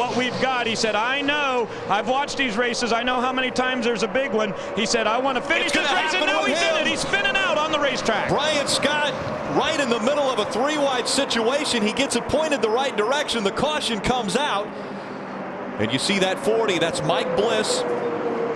what we've got. He said, I know, I've watched these races, I know how many times there's a big one. He said, I want to finish this race, and now he did it. He's spinning out on the racetrack. Brian Scott, right in the middle of a three-wide situation. He gets it pointed the right direction. The caution comes out. And you see that 40, that's Mike Bliss,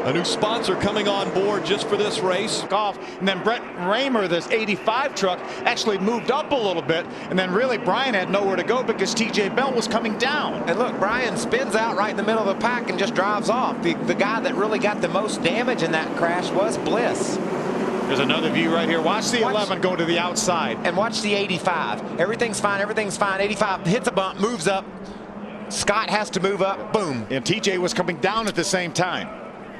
a new sponsor coming on board just for this race. And then Brent Raymer, this 85 truck, actually moved up a little bit, and then really Brian had nowhere to go because TJ Bell was coming down. And look, Brian spins out right in the middle of the pack and just drives off. The guy that really got the most damage in that crash was Bliss. There's another view right here. Watch the 11 go to the outside. And watch the 85. Everything's fine, everything's fine. 85 hits a bump, moves up. Scott has to move up, boom. And TJ was coming down at the same time.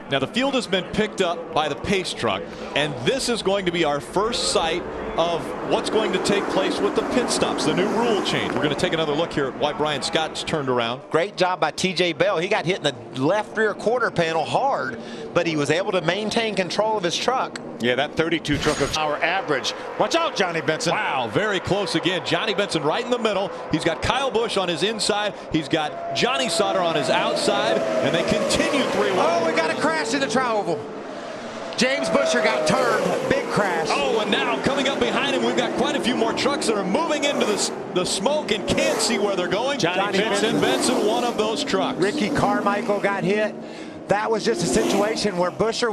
Now the field has been picked up by the pace truck, and this is going to be our first sight of what's going to take place with the pit stops, the new rule change. We're going to take another look here at why Brian Scott's turned around. Great job by TJ Bell. He got hit in the left rear quarter panel hard, but he was able to maintain control of his truck. Yeah, that 32 truck of our average. Watch out, Johnny Benson. Wow, very close again. Johnny Benson right in the middle. He's got Kyle Busch on his inside. He's got Johnny Sauter on his outside, and they continue 3-1. Oh, we got a crash in the tri-oval. James Busher got turned. Big crash. Oh, and now coming up behind him, we've got quite a few more trucks that are moving into the smoke and can't see where they're going. Johnny Benson, one of those trucks. Ricky Carmichael got hit. That was just a situation where Busher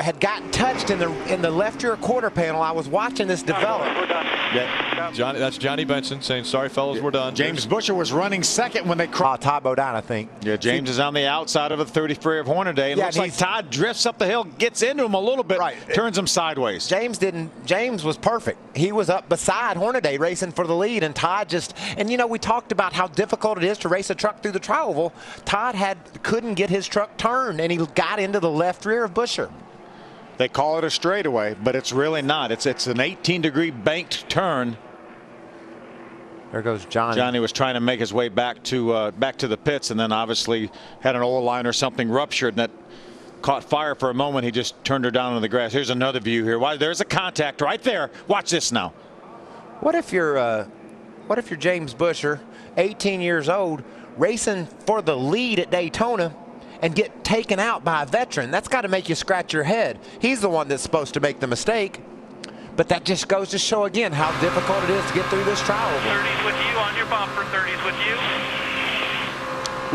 had gotten touched in the left rear quarter panel. I was watching this develop. We're done. Yeah, that's Johnny Benson saying, sorry, fellas, we're done. James Busher was running second when they crossed. Todd Bodine, I think. Yeah, James is on the outside of a 33 of Hornaday. It looks like Todd drifts up the hill, gets into him a little bit, turns him sideways. James was perfect. He was up beside Hornaday racing for the lead, and Todd and you know, we talked about how difficult it is to race a truck through the tri-oval. Todd couldn't get his truck turned, and he got into the left rear of Busher. They call it a straightaway, but it's really not. It's an 18-degree banked turn. There goes Johnny. Johnny was trying to make his way back to the pits, and then obviously had an oil line or something ruptured, and that caught fire for a moment. He just turned her down on the grass. Here's another view here. There's a contact right there. Watch this now. What if you're James Busher, 18 years old, racing for the lead at Daytona, and get taken out by a veteran? That's got to make you scratch your head. He's the one that's supposed to make the mistake. But that just goes to show again how difficult it is to get through this trial. 30's with you on your bumper. 30's with you.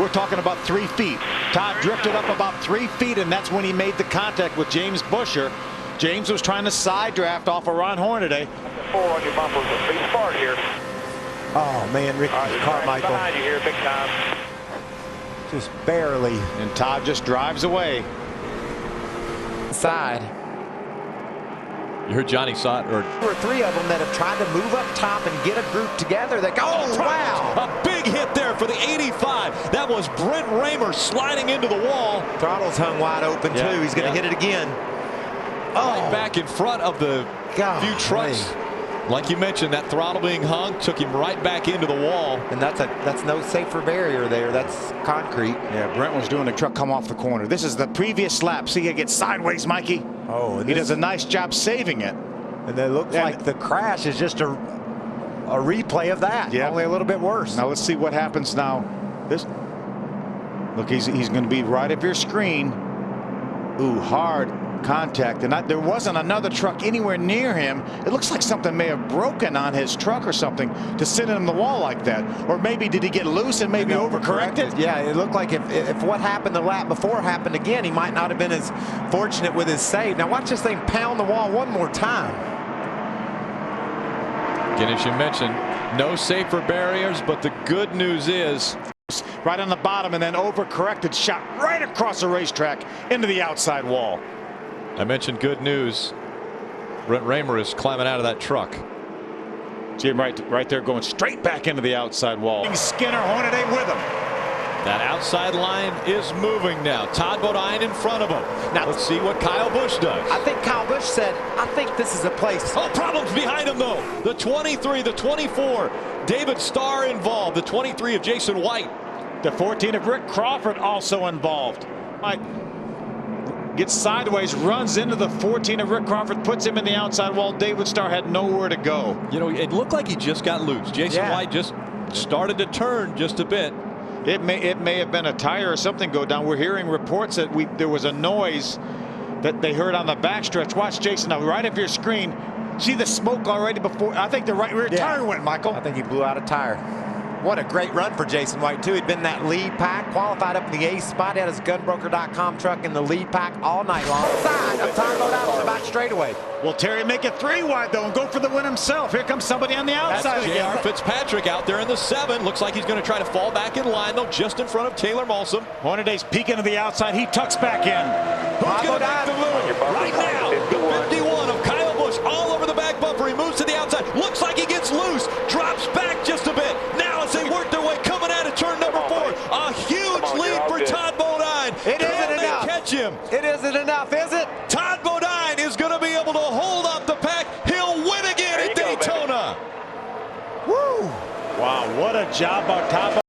We're talking about 3 feet. Todd drifted up about 3 feet, and that's when he made the contact with James Busher. James was trying to side draft off of Ron Hornaday. 4 on your bumper. Be smart here. Oh man, Ricky Carmichael behind you here, big time. Just barely. And Todd just drives away. Side. You heard Johnny Sauter. There were 3 of them that have tried to move up top and get a group together. They go, oh, wow. A big hit there for the 85. That was Brent Raymer sliding into the wall. Throttle's hung wide open, too. He's going to hit it again. Right back in front of the few trucks. Like you mentioned, that throttle being hung took him right back into the wall. And that's no safer barrier there. That's concrete. Yeah, Brent was doing the truck come off the corner. This is the previous lap. See, it gets sideways, Mikey. Oh, he does a nice job saving it. And it looks like the crash is just a replay of that. Yeah. Only a little bit worse. Now let's see what happens now. Look, he's going to be right up your screen. Ooh, hard contact, and there wasn't another truck anywhere near him. It looks like something may have broken on his truck or something to sit in the wall like that. Or maybe did he get loose and maybe overcorrected? Yeah, it looked like if what happened the lap before happened again, he might not have been as fortunate with his save. Now watch this thing pound the wall one more time. Again, as you mentioned, no safer barriers, but the good news is right on the bottom, and then overcorrected, shot right across the racetrack into the outside wall. I mentioned good news. Brent Raymer is climbing out of that truck. See him right there going straight back into the outside wall. Skinner, Hornaday with him. That outside line is moving now. Todd Bodine in front of him. Now let's see what Kyle Busch does. I think Kyle Busch said, I think this is a place. Oh, problems behind him though. The 23, the 24. David Starr involved. The 23 of Jason White. The 14 of Rick Crawford also involved. Gets sideways, runs into the 14 of Rick Crawford, puts him in the outside wall. David Starr had nowhere to go. You know, it looked like he just got loose. Jason White just started to turn just a bit. It may have been a tire or something go down. We're hearing reports that there was a noise that they heard on the backstretch. Watch Jason now, right up your screen. See the smoke already before. I think the right rear tire went, Michael. I think he blew out a tire. What a great run for Jason White, too. He'd been in that lead pack, qualified up in the 8th spot. He had his gunbroker.com truck in the lead pack all night long. Side of Todd Bodine on the back straightaway. Will Terry make it 3 wide, though, and go for the win himself? Here comes somebody on the outside That's again. J.R. Fitzpatrick out there in the 7. Looks like he's going to try to fall back in line, though, just in front of Taylor Molson. Hornaday's peeking to the outside. He tucks back in. Who's going to make the move? Right now, the 51 of Kyle Busch all over the back bumper. He moves to the outside. Looks like he gets loose. Drops back just a bit. Now as they work their way coming out of turn number 4. A huge lead for Todd Bodine. It isn't enough. Catch him. It isn't enough, is it? Todd Bodine is going to be able to hold up the pack. He'll win again at Daytona. Woo! Wow, what a job by Todd.